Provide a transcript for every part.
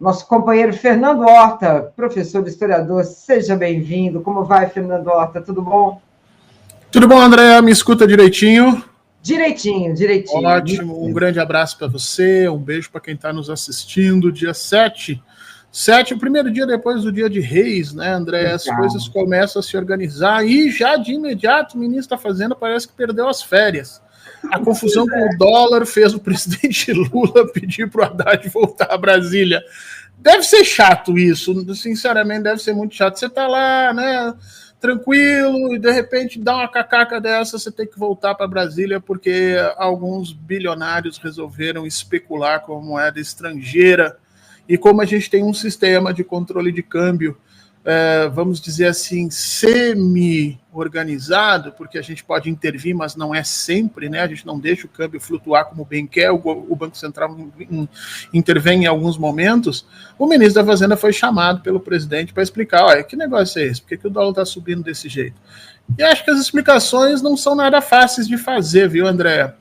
nosso companheiro Fernando Horta, professor historiador. Seja bem-vindo. Como vai, Fernando Horta? Tudo bom? Tudo bom, André? Me escuta direitinho? Direitinho. Ótimo. Um grande abraço para você, um beijo para quem está nos assistindo. Dia 7, o primeiro dia depois do dia de Reis, né, André? As coisas começam a se organizar e já de imediato o ministro da Fazenda parece que perdeu as férias. A confusão com o dólar fez o presidente Lula pedir para o Haddad voltar a Brasília. Deve ser chato isso, sinceramente, deve ser muito chato. Você está lá, né, tranquilo, e de repente dá uma cacaca dessa, você tem que voltar para Brasília porque alguns bilionários resolveram especular com moeda estrangeira. E como a gente tem um sistema de controle de câmbio, vamos dizer assim, semi-organizado, porque a gente pode intervir, mas não é sempre, né? A gente não deixa o câmbio flutuar como bem quer, o Banco Central intervém em alguns momentos. O ministro da Fazenda foi chamado pelo presidente para explicar, olha, que negócio é esse? Por que o dólar está subindo desse jeito? E acho que as explicações não são nada fáceis de fazer, viu, André?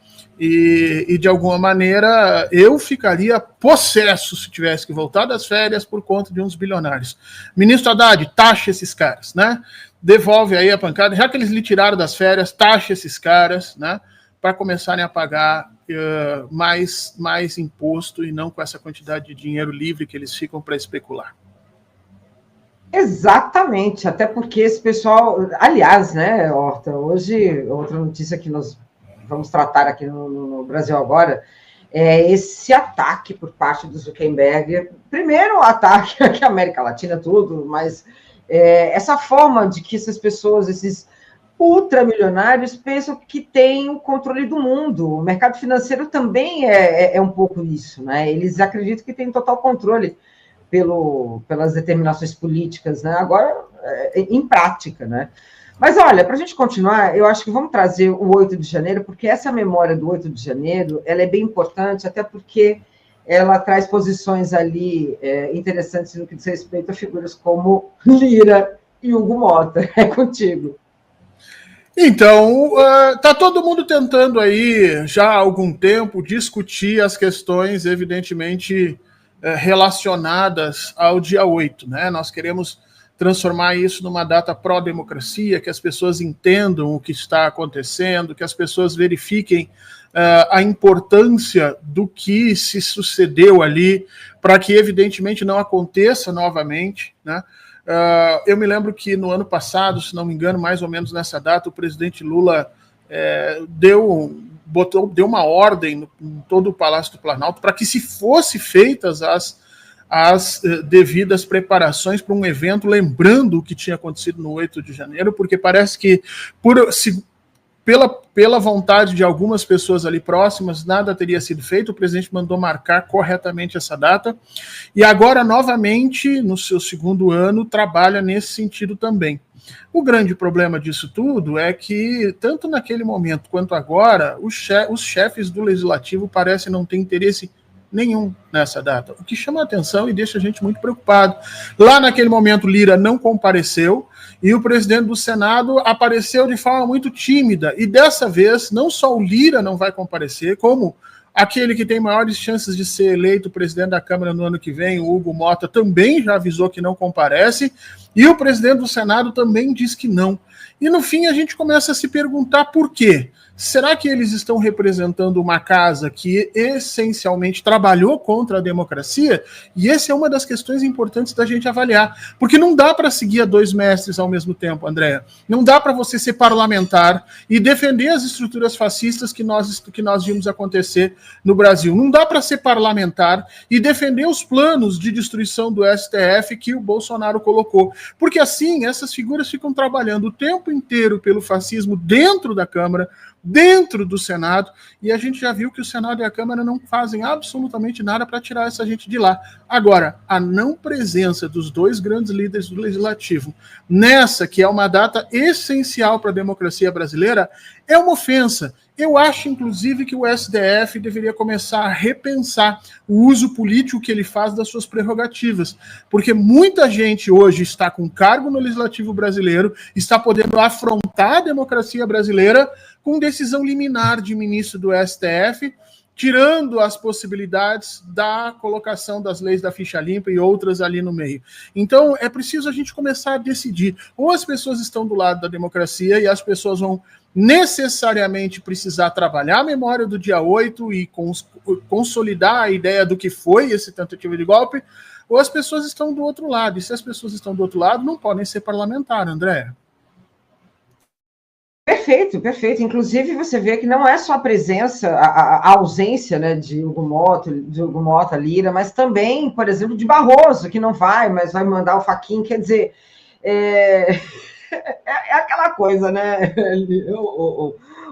E de alguma maneira eu ficaria possesso se tivesse que voltar das férias por conta de uns bilionários. Ministro Haddad, taxa esses caras, né? Devolve aí a pancada, já que eles lhe tiraram das férias, taxa esses caras, né? Para começarem a pagar mais imposto e não com essa quantidade de dinheiro livre que eles ficam para especular. Exatamente, até porque esse pessoal, aliás, né, Horta, hoje, outra notícia que nós vamos tratar aqui no Brasil agora, é esse ataque por parte do Zuckerberg. Primeiro, o ataque aqui na América Latina, tudo, mas essa forma de que essas pessoas, esses ultramilionários, pensam que têm o controle do mundo. O mercado financeiro também é um pouco isso, né? Eles acreditam que têm total controle pelas determinações políticas, né? Agora, em prática, né? Mas, olha, para a gente continuar, eu acho que vamos trazer o 8 de janeiro, porque essa memória do 8 de janeiro ela é bem importante, até porque ela traz posições ali interessantes no que diz respeito a figuras como Lira e Hugo Mota. É contigo. Então, está todo mundo tentando aí, já há algum tempo, discutir as questões, evidentemente, relacionadas ao dia 8, né? Nós queremos transformar isso numa data pró-democracia, que as pessoas entendam o que está acontecendo, que as pessoas verifiquem a importância do que se sucedeu ali, para que, evidentemente, não aconteça novamente, né? Eu me lembro que no ano passado, se não me engano, mais ou menos nessa data, o presidente Lula deu uma ordem em todo o Palácio do Planalto para que se fossem feitas as devidas preparações para um evento, lembrando o que tinha acontecido no 8 de janeiro, porque parece que, pela vontade de algumas pessoas ali próximas, nada teria sido feito. O presidente mandou marcar corretamente essa data, e agora, novamente, no seu segundo ano, trabalha nesse sentido também. O grande problema disso tudo é que, tanto naquele momento quanto agora, os chefes do Legislativo parecem não ter interesse nenhum nessa data, o que chama a atenção e deixa a gente muito preocupado. Lá naquele momento, Lira não compareceu e o presidente do Senado apareceu de forma muito tímida, e dessa vez não só o Lira não vai comparecer, como aquele que tem maiores chances de ser eleito presidente da Câmara no ano que vem, o Hugo Mota, também já avisou que não comparece, e o presidente do Senado também diz que não. E no fim a gente começa a se perguntar por quê. Será que eles estão representando uma casa que essencialmente trabalhou contra a democracia? E essa é uma das questões importantes da gente avaliar. Porque não dá para seguir a dois mestres ao mesmo tempo, Andréa. Não dá para você ser parlamentar e defender as estruturas fascistas que nós vimos acontecer no Brasil. Não dá para ser parlamentar e defender os planos de destruição do STF que o Bolsonaro colocou. Porque assim, essas figuras ficam trabalhando o tempo inteiro pelo fascismo dentro da Câmara, dentro do Senado, e a gente já viu que o Senado e a Câmara não fazem absolutamente nada para tirar essa gente de lá. Agora, a não presença dos dois grandes líderes do Legislativo nessa, que é uma data essencial para a democracia brasileira, é uma ofensa. Eu acho, inclusive, que o STF deveria começar a repensar o uso político que ele faz das suas prerrogativas, porque muita gente hoje está com cargo no Legislativo brasileiro, está podendo afrontar a democracia brasileira com decisão liminar de ministro do STF, tirando as possibilidades da colocação das leis da ficha limpa e outras ali no meio. Então, é preciso a gente começar a decidir. Ou as pessoas estão do lado da democracia e as pessoas vão necessariamente precisar trabalhar a memória do dia 8 e consolidar a ideia do que foi esse tentativa de golpe, ou as pessoas estão do outro lado. E se as pessoas estão do outro lado, não podem ser parlamentar, André. Perfeito, perfeito. Inclusive, você vê que não é só a presença, a ausência, né, de Hugo Mota, Lira, mas também, por exemplo, de Barroso, que não vai, mas vai mandar o Fachin. Quer dizer, é aquela coisa, né,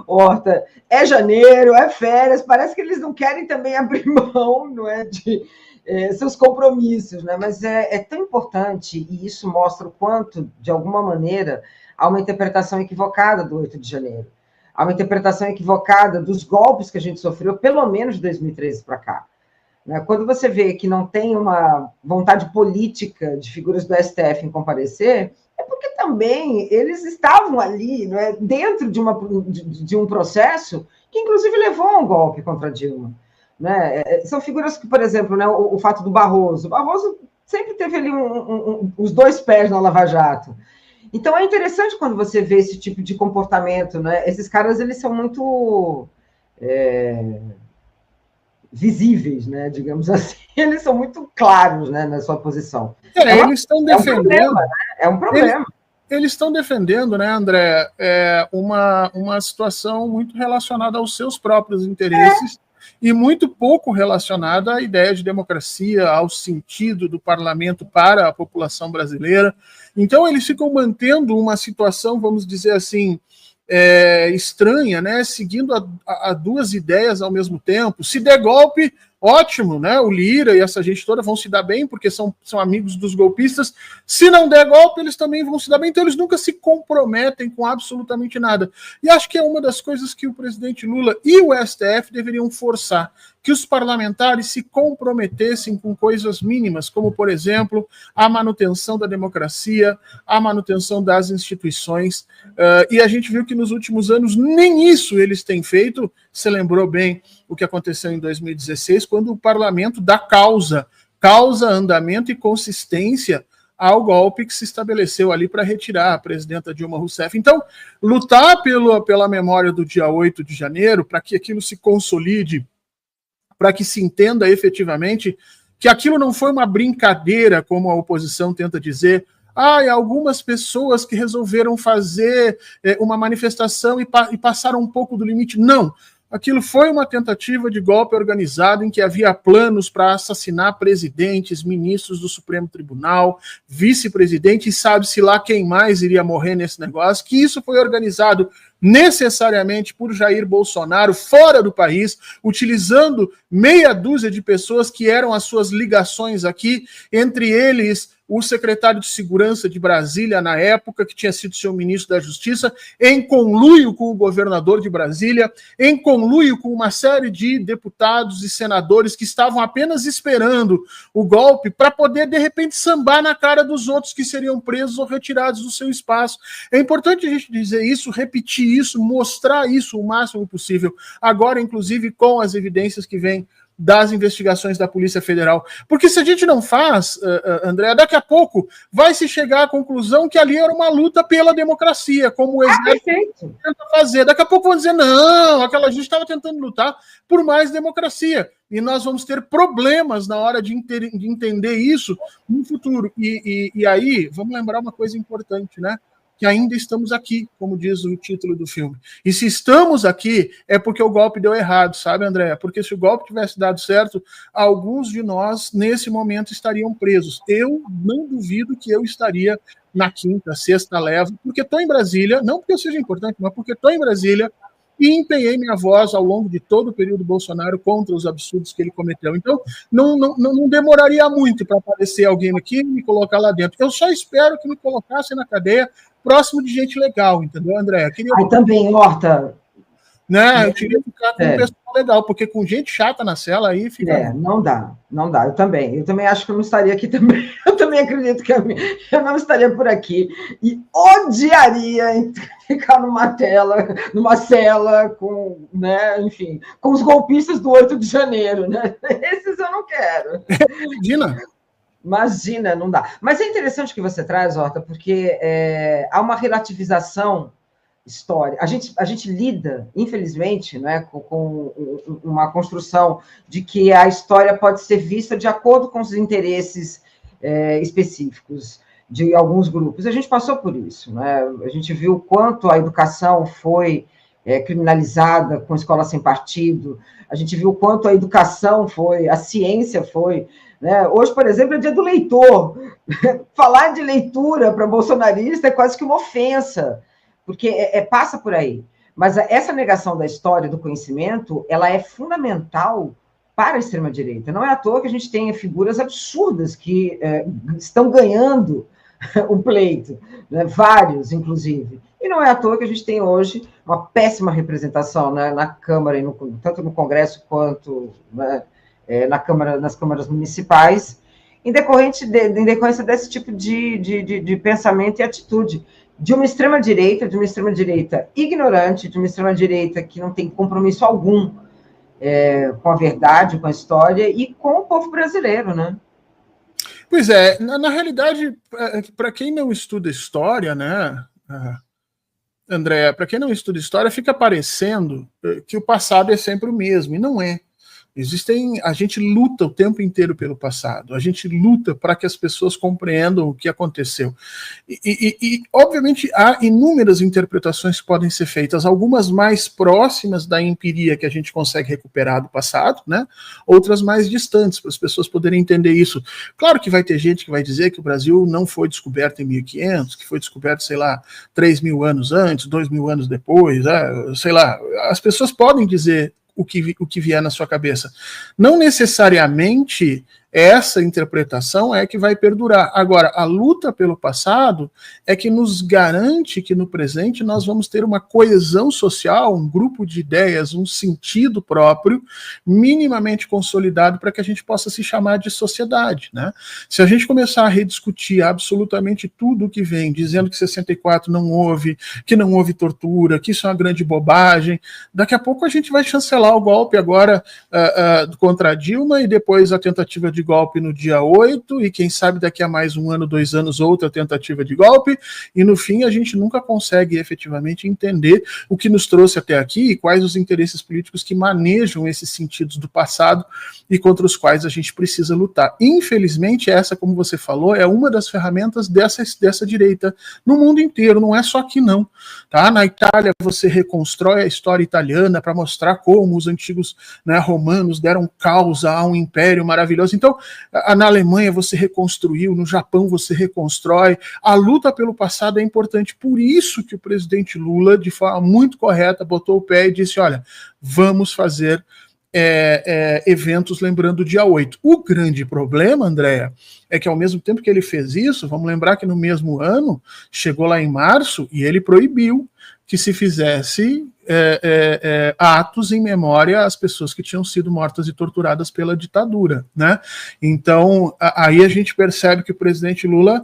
Horta? É janeiro, é férias, parece que eles não querem também abrir mão, não é, de seus compromissos, né? Mas é tão importante, e isso mostra o quanto, de alguma maneira, há uma interpretação equivocada do 8 de janeiro. Há uma interpretação equivocada dos golpes que a gente sofreu, pelo menos de 2013 para cá. Quando você vê que não tem uma vontade política de figuras do STF em comparecer, é porque também eles estavam ali, não é, dentro de um processo que, inclusive, levou a um golpe contra Dilma. Né? São figuras que, por exemplo, né, o fato do Barroso. O Barroso sempre teve ali os dois pés na Lava Jato. Então, é interessante quando você vê esse tipo de comportamento, né? Esses caras, eles são muito visíveis, né? Digamos assim. Eles são muito claros, né, na sua posição. Eles estão defendendo... É um problema. Eles estão defendendo, né, André, uma situação muito relacionada aos seus próprios interesses e muito pouco relacionada à ideia de democracia, ao sentido do parlamento para a população brasileira. Então, eles ficam mantendo uma situação, vamos dizer assim, estranha, né? Seguindo a duas ideias ao mesmo tempo. Se der golpe, ótimo, né? O Lira e essa gente toda vão se dar bem, porque são amigos dos golpistas. Se não der golpe, eles também vão se dar bem. Então, eles nunca se comprometem com absolutamente nada. E acho que é uma das coisas que o presidente Lula e o STF deveriam forçar, que os parlamentares se comprometessem com coisas mínimas, como, por exemplo, a manutenção da democracia, a manutenção das instituições, e a gente viu que nos últimos anos nem isso eles têm feito. Você lembrou bem o que aconteceu em 2016, quando o parlamento dá causa, andamento e consistência ao golpe que se estabeleceu ali para retirar a presidenta Dilma Rousseff. Então, lutar pela memória do dia 8 de janeiro, para que aquilo se consolide, para que se entenda efetivamente que aquilo não foi uma brincadeira, como a oposição tenta dizer. Algumas pessoas que resolveram fazer uma manifestação e passaram um pouco do limite. Não. Aquilo foi uma tentativa de golpe organizado em que havia planos para assassinar presidentes, ministros do Supremo Tribunal, vice-presidente, e sabe-se lá quem mais iria morrer nesse negócio, que isso foi organizado necessariamente por Jair Bolsonaro, fora do país, utilizando meia dúzia de pessoas que eram as suas ligações aqui, entre eles o secretário de Segurança de Brasília, na época, que tinha sido seu ministro da Justiça, em conluio com o governador de Brasília, em conluio com uma série de deputados e senadores que estavam apenas esperando o golpe para poder, de repente, sambar na cara dos outros que seriam presos ou retirados do seu espaço. É importante a gente dizer isso, repetir isso, mostrar isso o máximo possível, agora, inclusive, com as evidências que vêm das investigações da Polícia Federal. Porque se a gente não faz, André, daqui a pouco vai se chegar à conclusão que ali era uma luta pela democracia, como o exército tenta fazer. Daqui a pouco vão dizer, não, aquela gente estava tentando lutar por mais democracia. E nós vamos ter problemas na hora de entender isso no futuro. E aí, vamos lembrar uma coisa importante, né? Que ainda estamos aqui, como diz o título do filme. E se estamos aqui, é porque o golpe deu errado, sabe, André? Porque se o golpe tivesse dado certo, alguns de nós, nesse momento, estariam presos. Eu não duvido que eu estaria na quinta, sexta leva, porque estou em Brasília, não porque eu seja importante, mas porque estou em Brasília e empenhei minha voz ao longo de todo o período Bolsonaro contra os absurdos que ele cometeu. Então, não demoraria muito para aparecer alguém aqui e me colocar lá dentro. Eu só espero que me colocassem na cadeia próximo de gente legal, entendeu, André? Também, Horta, né? Eu queria ficar com um pessoal legal, porque com gente chata na cela aí fica... Não dá. Eu também acho que eu não estaria aqui também. Eu também acredito que eu não estaria por aqui e odiaria ficar numa cela com, né, enfim, com os golpistas do 8 de janeiro, né? Esses eu não quero. Imagina, não dá. Mas é interessante o que você traz, Horta, porque há uma relativização história. A gente lida, infelizmente, né, com uma construção de que a história pode ser vista de acordo com os interesses específicos de alguns grupos. A gente passou por isso, né? A gente viu o quanto a educação foi criminalizada com escola sem partido, a gente viu o quanto a educação foi, a ciência foi, né? Hoje, por exemplo, é dia do leitor. Falar de leitura para bolsonarista é quase que uma ofensa, porque passa por aí. Mas essa negação da história, do conhecimento, ela é fundamental para a extrema-direita. Não é à toa que a gente tem figuras absurdas que estão ganhando o pleito, né? Vários, inclusive. E não é à toa que a gente tem hoje uma péssima representação, né, na Câmara, tanto no Congresso quanto, né, nas câmaras municipais, em decorrência desse tipo de pensamento e atitude de uma extrema-direita ignorante, de uma extrema-direita que não tem compromisso algum com a verdade, com a história e com o povo brasileiro, né? Pois é, na realidade, para quem não estuda história, né, André, para quem não estuda história, fica parecendo que o passado é sempre o mesmo, e não é. A gente luta o tempo inteiro pelo passado, a gente luta para que as pessoas compreendam o que aconteceu. E, obviamente, há inúmeras interpretações que podem ser feitas, algumas mais próximas da empiria que a gente consegue recuperar do passado, né? Outras mais distantes, para as pessoas poderem entender isso. Claro que vai ter gente que vai dizer que o Brasil não foi descoberto em 1500, que foi descoberto, sei lá, 3.000 anos antes, 2.000 anos depois, sei lá. As pessoas podem dizer o que vier na sua cabeça. Não necessariamente essa interpretação é que vai perdurar. Agora, a luta pelo passado é que nos garante que no presente nós vamos ter uma coesão social, um grupo de ideias, um sentido próprio, minimamente consolidado para que a gente possa se chamar de sociedade, né? Se a gente começar a rediscutir absolutamente tudo o que vem, dizendo que 64 não houve, que não houve tortura, que isso é uma grande bobagem, daqui a pouco a gente vai chancelar o golpe agora contra a Dilma e depois a tentativa de golpe no dia 8, e quem sabe daqui a mais 1 ano, 2 anos, outra tentativa de golpe, e no fim a gente nunca consegue efetivamente entender o que nos trouxe até aqui e quais os interesses políticos que manejam esses sentidos do passado e contra os quais a gente precisa lutar. Infelizmente, essa, como você falou, é uma das ferramentas dessa direita no mundo inteiro, não é só aqui não. Tá? Na Itália você reconstrói a história italiana para mostrar como os antigos, né, romanos deram causa a um império maravilhoso. Então, na Alemanha você reconstruiu, no Japão você reconstrói. A luta pelo passado é importante, por isso que o presidente Lula, de forma muito correta, botou o pé e disse, olha, vamos fazer eventos lembrando o dia 8. O grande problema, Andréa, é que ao mesmo tempo que ele fez isso, vamos lembrar que no mesmo ano, chegou lá em março, e ele proibiu que se fizesse atos em memória às pessoas que tinham sido mortas e torturadas pela ditadura, né? Então, aí a gente percebe que o presidente Lula,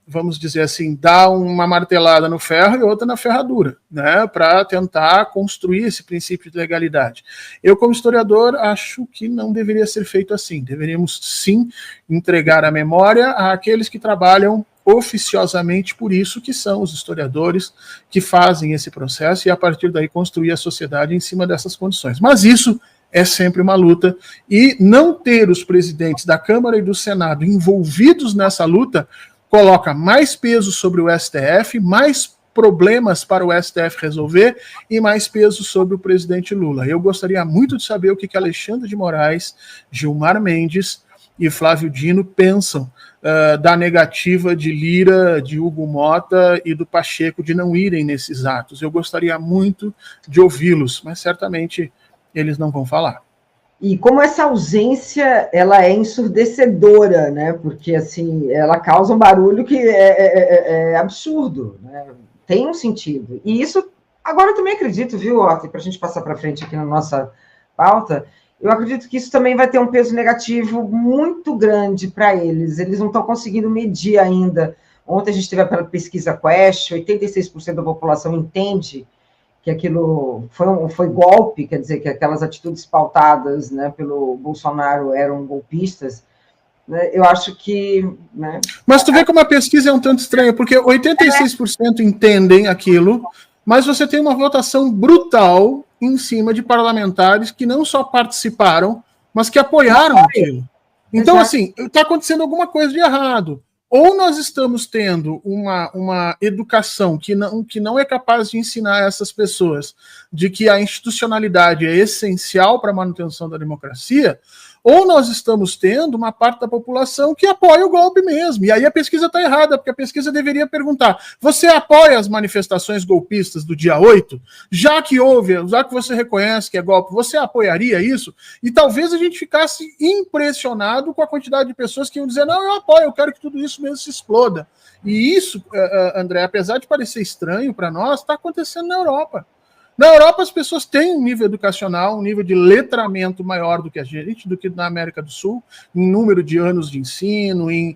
vamos dizer assim, dá uma martelada no ferro e outra na ferradura, né, para tentar construir esse princípio de legalidade. Eu, como historiador, acho que não deveria ser feito assim. Deveríamos, sim, entregar a memória àqueles que trabalham oficiosamente por isso, que são os historiadores que fazem esse processo e, a partir daí, construir a sociedade em cima dessas condições. Mas isso é sempre uma luta, e não ter os presidentes da Câmara e do Senado envolvidos nessa luta coloca mais peso sobre o STF, mais problemas para o STF resolver e mais peso sobre o presidente Lula. Eu gostaria muito de saber o que Alexandre de Moraes, Gilmar Mendes e Flávio Dino pensam da negativa de Lira, de Hugo Mota e do Pacheco de não irem nesses atos. Eu gostaria muito de ouvi-los, mas certamente eles não vão falar. E como essa ausência, ela é ensurdecedora, né? Porque, assim, ela causa um barulho que é absurdo, né? Tem um sentido. E isso Agora, eu também acredito, viu, Horta, para a gente passar para frente aqui na nossa pauta, eu acredito que isso também vai ter um peso negativo muito grande para eles. Eles não estão conseguindo medir ainda. Ontem a gente teve aquela pesquisa Quest, 86% da população entende que aquilo foi golpe, quer dizer, que aquelas atitudes pautadas, né, pelo Bolsonaro eram golpistas. Né? Eu acho que... Né, mas tu vê como a pesquisa é um tanto estranha, porque 86% entendem aquilo, mas você tem uma votação brutal em cima de parlamentares que não só participaram, mas que apoiaram aquilo. Então, assim, está acontecendo alguma coisa de errado. Ou nós estamos tendo uma educação que não é capaz de ensinar essas pessoas de que a institucionalidade é essencial para a manutenção da democracia, ou nós estamos tendo uma parte da população que apoia o golpe mesmo. E aí a pesquisa está errada, porque a pesquisa deveria perguntar: você apoia as manifestações golpistas do dia 8? Já que você reconhece que é golpe, você apoiaria isso? E talvez a gente ficasse impressionado com a quantidade de pessoas que iam dizer: não, eu apoio, eu quero que tudo isso mesmo se exploda. E isso, André, apesar de parecer estranho para nós, está acontecendo na Europa. Na Europa, as pessoas têm um nível educacional, um nível de letramento maior do que a gente, do que na América do Sul, em número de anos de ensino, em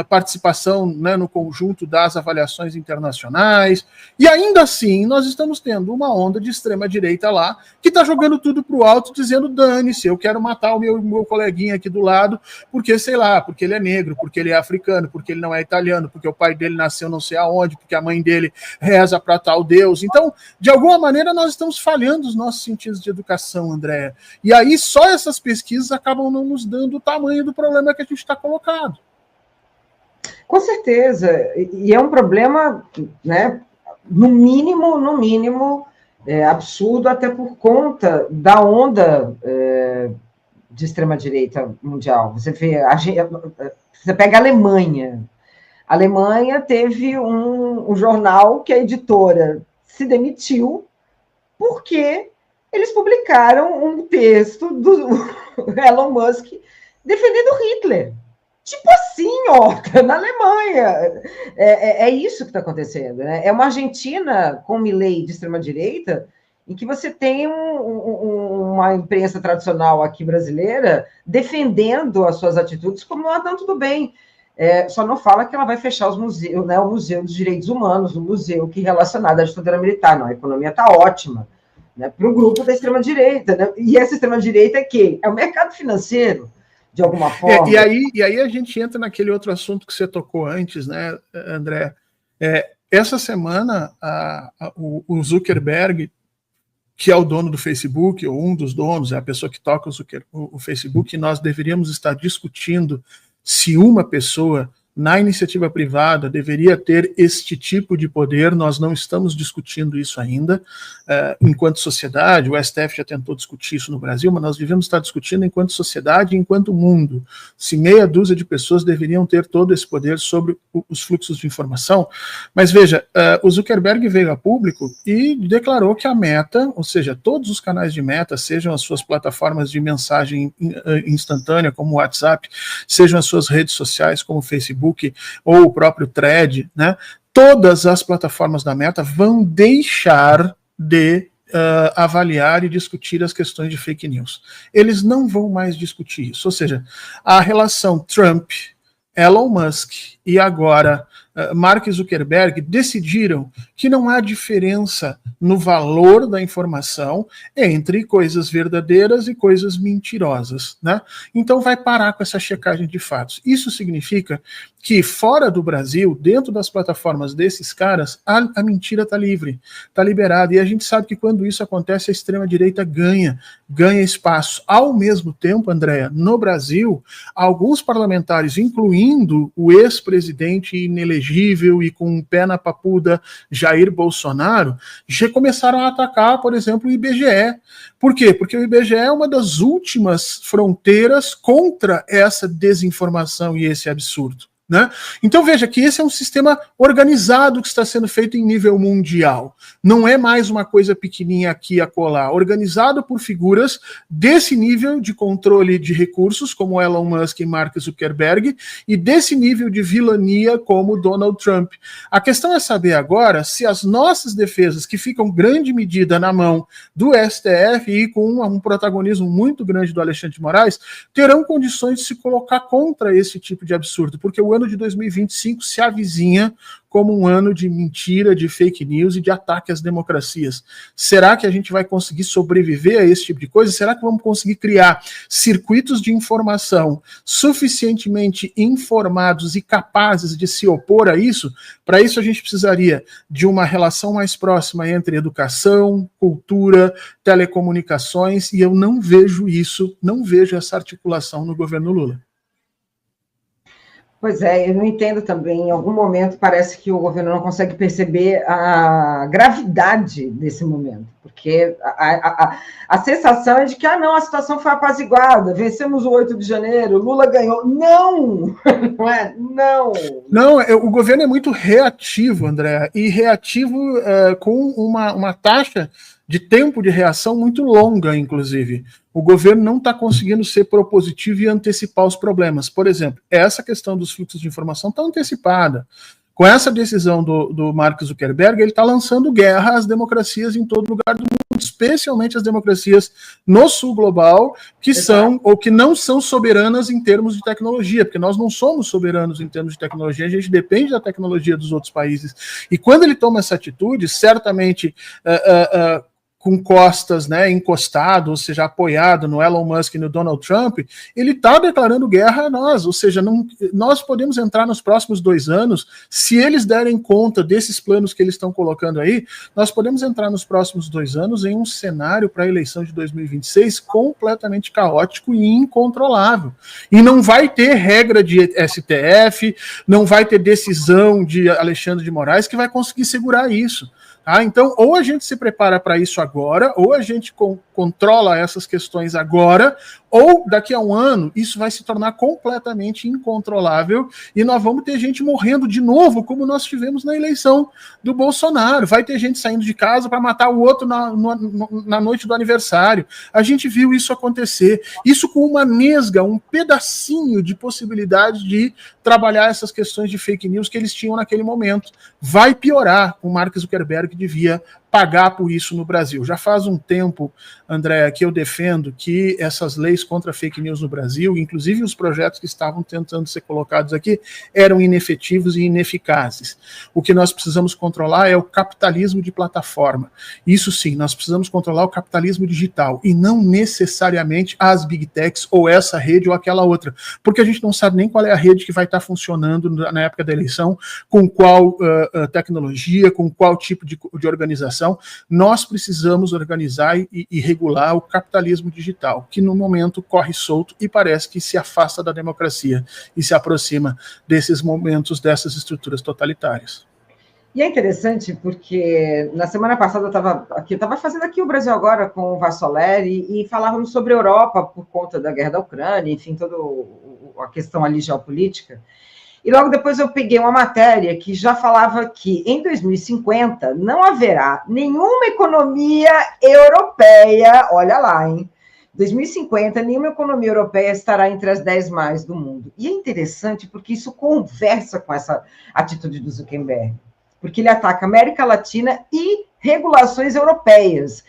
participação, né, no conjunto das avaliações internacionais. E ainda assim, nós estamos tendo uma onda de extrema-direita lá, que está jogando tudo para o alto, dizendo: dane-se, eu quero matar o meu coleguinha aqui do lado, porque, sei lá, porque ele é negro, porque ele é africano, porque ele não é italiano, porque o pai dele nasceu não sei aonde, porque a mãe dele reza para tal Deus. Então, de alguma maneira, nós estamos falhando os nossos sentidos de educação, Andréa. E aí, só essas pesquisas acabam não nos dando o tamanho do problema que a gente está colocado. Com certeza. E é um problema, né, no mínimo, absurdo, até por conta da onda de extrema-direita mundial. Você vê, você pega a Alemanha. A Alemanha teve um jornal que a editora se demitiu porque eles publicaram um texto do Elon Musk defendendo Hitler. Tipo assim, ó, na Alemanha. É isso que está acontecendo. Né? É uma Argentina com Milei de extrema-direita, em que você tem uma imprensa tradicional aqui brasileira defendendo as suas atitudes como: não, tudo bem. Só não fala que ela vai fechar os museus, né, o Museu dos Direitos Humanos, o museu que é relacionado à ditadura militar. Não, a economia está ótima, né, para o grupo da extrema-direita. Né? E essa extrema-direita é quem? É o mercado financeiro, de alguma forma. E aí a gente entra naquele outro assunto que você tocou antes, né, André? Essa semana, o Zuckerberg, que é o dono do Facebook, ou um dos donos, é a pessoa que toca o Facebook, e nós deveríamos estar discutindo se uma pessoa na iniciativa privada deveria ter este tipo de poder. Nós não estamos discutindo isso ainda enquanto sociedade. O STF já tentou discutir isso no Brasil, mas nós devemos estar discutindo enquanto sociedade e enquanto mundo, se meia dúzia de pessoas deveriam ter todo esse poder sobre os fluxos de informação. Mas veja, o Zuckerberg veio a público e declarou que a Meta, ou seja, todos os canais de Meta, sejam as suas plataformas de mensagem instantânea, como o WhatsApp, sejam as suas redes sociais, como o Facebook, ou o próprio Thread, né? Todas as plataformas da Meta vão deixar de avaliar e discutir as questões de fake news. Eles não vão mais discutir isso. Ou seja, a relação Trump, Elon Musk e agora Mark Zuckerberg decidiram que não há diferença no valor da informação entre coisas verdadeiras e coisas mentirosas, né? Então vai parar com essa checagem de fatos. Isso significa que fora do Brasil, dentro das plataformas desses caras, a mentira está livre, está liberada. E a gente sabe que quando isso acontece, a extrema-direita ganha espaço. Ao mesmo tempo, Andréa, no Brasil, alguns parlamentares, incluindo o ex-presidente inelegível e com um pé na papuda Jair Bolsonaro, já começaram a atacar, por exemplo, o IBGE. Por quê? Porque o IBGE é uma das últimas fronteiras contra essa desinformação e esse absurdo. né? Então veja que esse é um sistema organizado que está sendo feito em nível mundial. Não é mais uma coisa pequenininha aqui e acolá. Organizado por figuras desse nível de controle de recursos, como Elon Musk e Mark Zuckerberg, e desse nível de vilania como Donald Trump. A questão é saber agora se as nossas defesas, que ficam grande medida na mão do STF e com um protagonismo muito grande do Alexandre de Moraes, terão condições de se colocar contra esse tipo de absurdo, porque o ano de 2025 se avizinha como um ano de mentira, de fake news e de ataque às democracias. Será que a gente vai conseguir sobreviver a esse tipo de coisa? Será que vamos conseguir criar circuitos de informação suficientemente informados e capazes de se opor a isso? Para isso a gente precisaria de uma relação mais próxima entre educação, cultura, telecomunicações, e eu não vejo isso, não vejo essa articulação no governo Lula. Pois é, eu não entendo também. Em algum momento parece que o governo não consegue perceber a gravidade desse momento, porque a sensação é de que, não, a situação foi apaziguada, vencemos o 8 de janeiro, Lula ganhou. Não! Não é? Não! Não, o governo é muito reativo, André, e reativo com uma taxa de tempo de reação muito longa, inclusive. O governo não está conseguindo ser propositivo e antecipar os problemas. Por exemplo, essa questão dos fluxos de informação está antecipada. Com essa decisão do Mark Zuckerberg, ele está lançando guerra às democracias em todo lugar do mundo, especialmente as democracias no sul global, que são ou que não são soberanas em termos de tecnologia, porque nós não somos soberanos em termos de tecnologia, a gente depende da tecnologia dos outros países. E quando ele toma essa atitude, certamente com costas, né, encostado, ou seja, apoiado no Elon Musk e no Donald Trump, ele está declarando guerra a nós, ou seja, nós podemos entrar nos próximos 2 anos, se eles derem conta desses planos que eles estão colocando aí, nós podemos entrar nos próximos 2 anos em um cenário para a eleição de 2026 completamente caótico e incontrolável. E não vai ter regra de STF, não vai ter decisão de Alexandre de Moraes que vai conseguir segurar isso. Então, ou a gente se prepara para isso agora, ou a gente controla essas questões agora, ou daqui a um ano isso vai se tornar completamente incontrolável e nós vamos ter gente morrendo de novo, como nós tivemos na eleição do Bolsonaro. Vai ter gente saindo de casa para matar o outro na noite do aniversário. A gente viu isso acontecer. Isso com uma nesga, um pedacinho de possibilidade de trabalhar essas questões de fake news que eles tinham naquele momento. Vai piorar. O Mark Zuckerberg devia pagar por isso no Brasil. Já faz um tempo, André, que eu defendo que essas leis contra fake news no Brasil, inclusive os projetos que estavam tentando ser colocados aqui, eram inefetivos e ineficazes. O que nós precisamos controlar é o capitalismo de plataforma. Isso sim, nós precisamos controlar o capitalismo digital e não necessariamente as big techs ou essa rede ou aquela outra, porque a gente não sabe nem qual é a rede que vai estar funcionando na época da eleição, com qual tecnologia, com qual tipo de organização. Nós precisamos organizar e regular o capitalismo digital, que no momento corre solto e parece que se afasta da democracia e se aproxima desses momentos, dessas estruturas totalitárias. E é interessante porque na semana passada eu estava fazendo aqui o Brasil Agora com o Vassoleri e falávamos sobre a Europa por conta da guerra da Ucrânia, enfim, toda a questão ali geopolítica. E logo depois eu peguei uma matéria que já falava que em 2050 não haverá nenhuma economia europeia, olha lá, hein? 2050, nenhuma economia europeia estará entre as 10 mais do mundo. E é interessante porque isso conversa com essa atitude do Zuckerberg, porque ele ataca a América Latina e regulações europeias.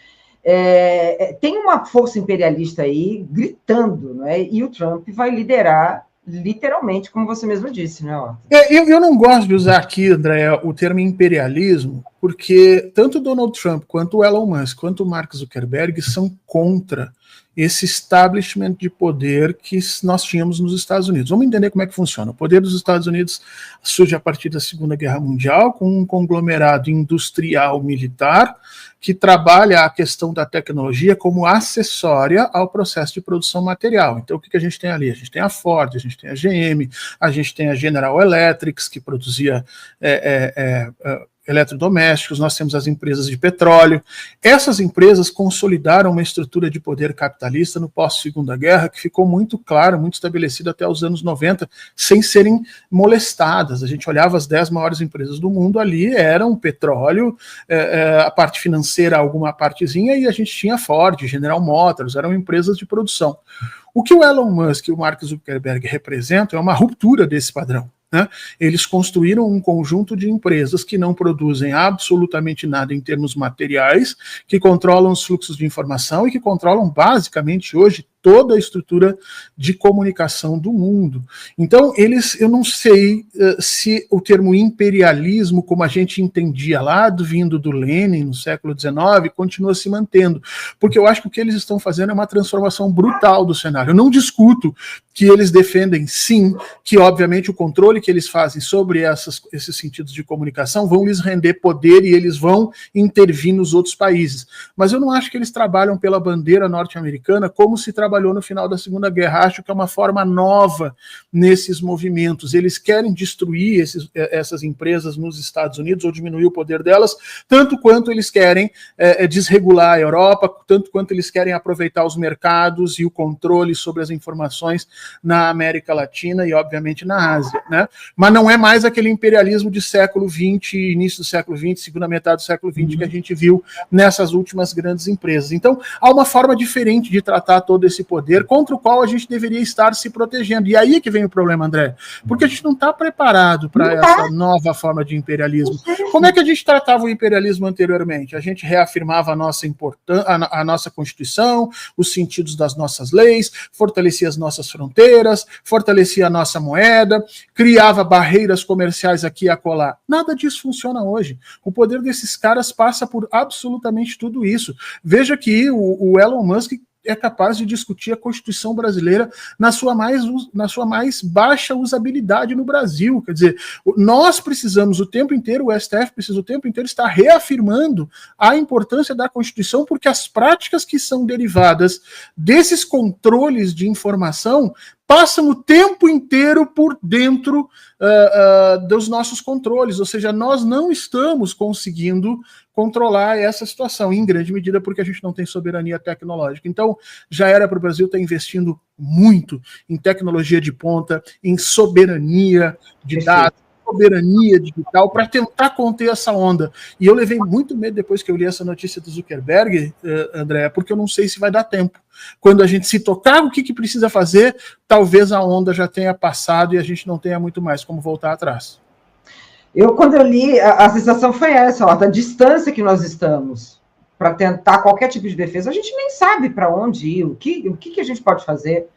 Tem uma força imperialista aí gritando, né? E o Trump vai liderar literalmente, como você mesmo disse, né, Otto? Eu não gosto de usar aqui, André, o termo imperialismo, porque tanto Donald Trump, quanto o Elon Musk, quanto o Mark Zuckerberg são contra esse establishment de poder que nós tínhamos nos Estados Unidos. Vamos entender como é que funciona. O poder dos Estados Unidos surge a partir da Segunda Guerra Mundial, com um conglomerado industrial militar que trabalha a questão da tecnologia como acessória ao processo de produção material. Então, o que a gente tem ali? A gente tem a Ford, a gente tem a GM, a gente tem a General Electric, que produzia eletrodomésticos, nós temos as empresas de petróleo. Essas empresas consolidaram uma estrutura de poder capitalista no pós-Segunda Guerra que ficou muito claro, muito estabelecido até os anos 90, sem serem molestadas. A gente olhava as 10 maiores empresas do mundo, ali eram petróleo, a parte financeira, alguma partezinha, e a gente tinha Ford, General Motors, eram empresas de produção. O que o Elon Musk e o Mark Zuckerberg representam é uma ruptura desse padrão. Né? Eles construíram um conjunto de empresas que não produzem absolutamente nada em termos materiais, que controlam os fluxos de informação e que controlam basicamente hoje toda a estrutura de comunicação do mundo. Então, eu não sei se o termo imperialismo, como a gente entendia lá, vindo do Lenin no século XIX, continua se mantendo, porque eu acho que o que eles estão fazendo é uma transformação brutal do cenário. Eu não discuto que eles defendem, sim, que obviamente o controle que eles fazem sobre esses sentidos de comunicação vão lhes render poder e eles vão intervir nos outros países. Mas eu não acho que eles trabalham pela bandeira norte-americana como se trabalhou no final da Segunda Guerra. Acho que é uma forma nova nesses movimentos. Eles querem destruir essas empresas nos Estados Unidos ou diminuir o poder delas, tanto quanto eles querem desregular a Europa, tanto quanto eles querem aproveitar os mercados e o controle sobre as informações na América Latina e, obviamente, na Ásia. Né? Mas não é mais aquele imperialismo de século XX, início do século XX, segunda metade do século XX que a gente viu nessas últimas grandes empresas. Então, há uma forma diferente de tratar todo esse poder contra o qual a gente deveria estar se protegendo. E aí que vem o problema, André, porque a gente não está preparado para essa nova forma de imperialismo. Como é que a gente tratava o imperialismo anteriormente? A gente reafirmava a nossa Constituição, os sentidos das nossas leis, fortalecia as nossas fronteiras, fortalecia a nossa moeda, criava barreiras comerciais aqui e acolá. Nada disso funciona hoje. O poder desses caras passa por absolutamente tudo isso. Veja que o Elon Musk é capaz de discutir a Constituição brasileira na sua mais baixa usabilidade no Brasil. Quer dizer, nós precisamos o tempo inteiro, o STF precisa o tempo inteiro estar reafirmando a importância da Constituição, porque as práticas que são derivadas desses controles de informação passam o tempo inteiro por dentro dos nossos controles, ou seja, nós não estamos conseguindo controlar essa situação, em grande medida porque a gente não tem soberania tecnológica. Então, já era para o Brasil estar investindo muito em tecnologia de ponta, em soberania de dados, soberania digital, para tentar conter essa onda. E eu levei muito medo depois que eu li essa notícia do Zuckerberg, André, porque eu não sei se vai dar tempo. Quando a gente se tocar o que precisa fazer, talvez a onda já tenha passado e a gente não tenha muito mais como voltar atrás. Quando eu li, a sensação foi essa, da distância que nós estamos para tentar qualquer tipo de defesa. A gente nem sabe para onde ir, o que a gente pode fazer.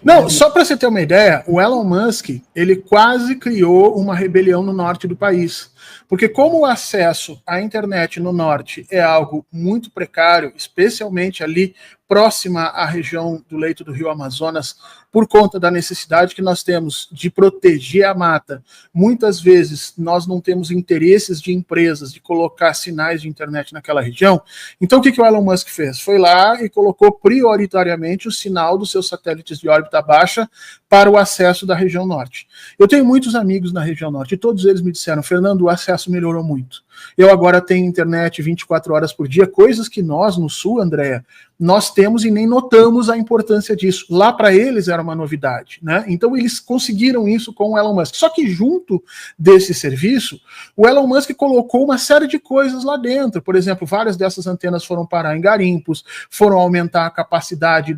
Não, só para você ter uma ideia, o Elon Musk, ele quase criou uma rebelião no norte do país. Porque como o acesso à internet no norte é algo muito precário, especialmente ali próxima à região do leito do Rio Amazonas, por conta da necessidade que nós temos de proteger a mata, muitas vezes nós não temos interesses de empresas de colocar sinais de internet naquela região. Então o que o Elon Musk fez? Foi lá e colocou prioritariamente o sinal dos seus satélites de órbita baixa para o acesso da região norte. Eu tenho muitos amigos na região norte e todos eles me disseram: Fernando, o acesso melhorou muito. Eu agora tenho internet 24 horas por dia, coisas que nós no sul, Andréa, nós temos e nem notamos a importância disso. Lá para eles era uma novidade, né? Então eles conseguiram isso com o Elon Musk. Só que junto desse serviço, o Elon Musk colocou uma série de coisas lá dentro. Por exemplo, várias dessas antenas foram parar em garimpos, foram aumentar a capacidade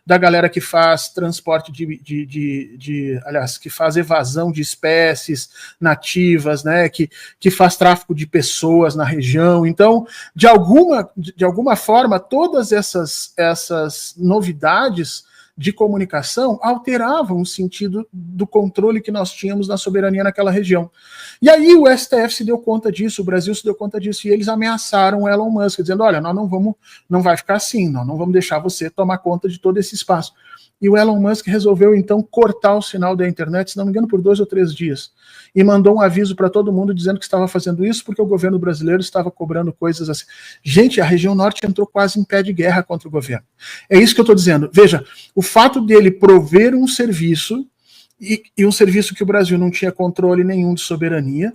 da galera que faz transporte aliás, que faz evasão de espécies nativas, né? Que faz tráfico de pessoas na região. Então, de alguma forma, todas essas novidades de comunicação alteravam o sentido do controle que nós tínhamos na soberania naquela região. E aí o STF se deu conta disso, o Brasil se deu conta disso, e eles ameaçaram o Elon Musk, dizendo: olha, nós não vai ficar assim, nós não vamos deixar você tomar conta de todo esse espaço. E o Elon Musk resolveu, então, cortar o sinal da internet, se não me engano, por 2 ou 3 dias. E mandou um aviso para todo mundo dizendo que estava fazendo isso porque o governo brasileiro estava cobrando coisas assim. Gente, a região norte entrou quase em pé de guerra contra o governo. É isso que eu estou dizendo. Veja, o fato dele prover um serviço, e um serviço que o Brasil não tinha controle nenhum de soberania,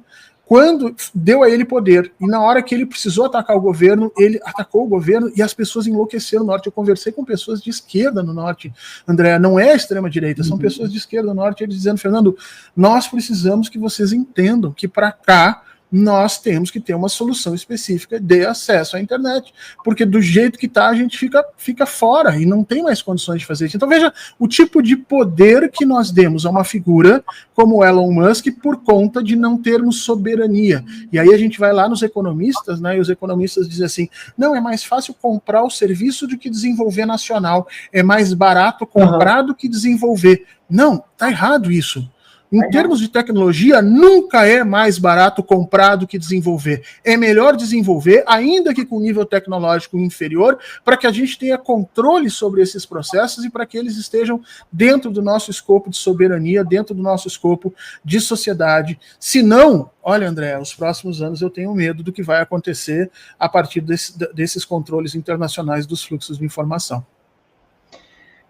quando deu a ele poder, e na hora que ele precisou atacar o governo, ele atacou o governo e as pessoas enlouqueceram no norte. Eu conversei com pessoas de esquerda no norte, André, não é a extrema-direita, são pessoas de esquerda no norte, eles dizendo, Fernando, nós precisamos que vocês entendam que para cá nós temos que ter uma solução específica de acesso à internet, porque do jeito que está a gente fica fora e não tem mais condições de fazer isso. Então veja o tipo de poder que nós demos a uma figura como Elon Musk por conta de não termos soberania. E aí a gente vai lá nos economistas, né, e os economistas dizem assim, não, é mais fácil comprar o serviço do que desenvolver nacional, é mais barato comprar do que desenvolver. Não, tá errado isso. Em termos de tecnologia, nunca é mais barato comprar do que desenvolver. É melhor desenvolver, ainda que com nível tecnológico inferior, para que a gente tenha controle sobre esses processos e para que eles estejam dentro do nosso escopo de soberania, dentro do nosso escopo de sociedade. Se não, olha, André, os próximos anos eu tenho medo do que vai acontecer a partir desses controles internacionais dos fluxos de informação.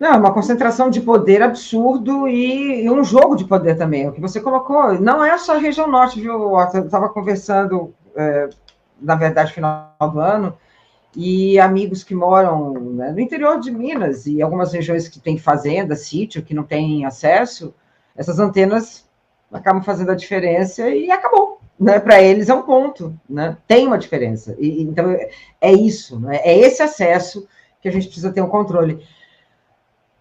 Não, uma concentração de poder absurdo e um jogo de poder também. O que você colocou, não é só a região norte, viu? Eu estava conversando, na verdade, no final do ano, e amigos que moram, né, no interior de Minas e algumas regiões que têm fazenda, sítio, que não têm acesso, essas antenas acabam fazendo a diferença e acabou. Né? Para eles é um ponto, né? Tem uma diferença. Então, é isso, né? É esse acesso que a gente precisa ter um controle.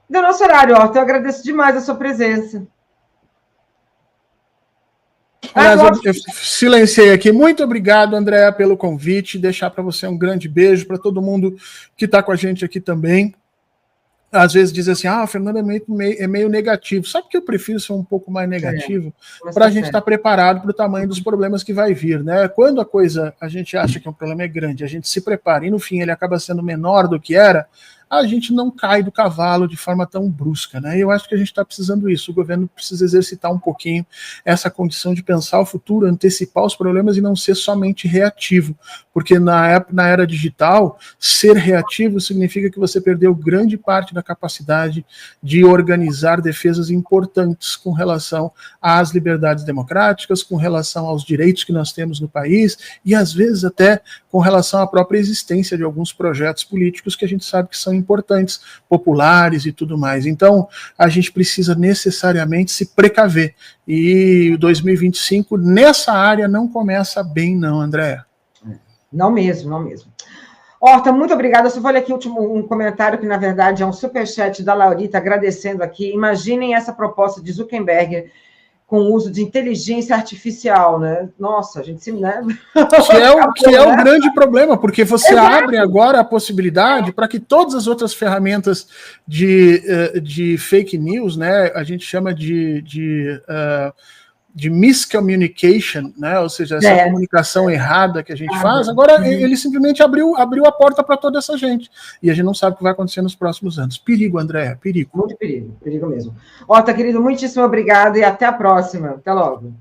Deu nosso horário, Horta. Eu agradeço demais a sua presença. Aliás, eu silenciei aqui. Muito obrigado, Andréa, pelo convite. Deixar para você um grande beijo, para todo mundo que está com a gente aqui também. Às vezes diz assim, o Fernando é meio negativo. Sabe que eu prefiro ser um pouco mais negativo para a gente estar preparado para o tamanho dos problemas que vai vir, né? Quando a gente acha que um problema é grande, a gente se prepara e no fim ele acaba sendo menor do que era, a gente não cai do cavalo de forma tão brusca, né? E eu acho que a gente está precisando disso. O governo precisa exercitar um pouquinho essa condição de pensar o futuro, antecipar os problemas e não ser somente reativo, porque na era digital, ser reativo significa que você perdeu grande parte da capacidade de organizar defesas importantes com relação às liberdades democráticas, com relação aos direitos que nós temos no país e às vezes até com relação à própria existência de alguns projetos políticos que a gente sabe que são importantes, populares e tudo mais. Então, a gente precisa necessariamente se precaver. E 2025, nessa área, não começa bem, não, Andréa. Não mesmo, não mesmo. Horta, muito obrigada. Eu só vou ler aqui um comentário que, na verdade, é um superchat da Laurita, agradecendo aqui. Imaginem essa proposta de Zuckerberg com o uso de inteligência artificial, né? Nossa, a gente se... Né? Que é o grande problema, porque você abre agora a possibilidade para que todas as outras ferramentas de fake news, né? A gente chama de miscommunication, né? Ou seja, essa comunicação errada que a gente faz, agora ele simplesmente abriu a porta para toda essa gente. E a gente não sabe o que vai acontecer nos próximos anos. Perigo, Andréa, perigo. Muito perigo mesmo. Horta, querido, muitíssimo obrigado e até a próxima. Até logo.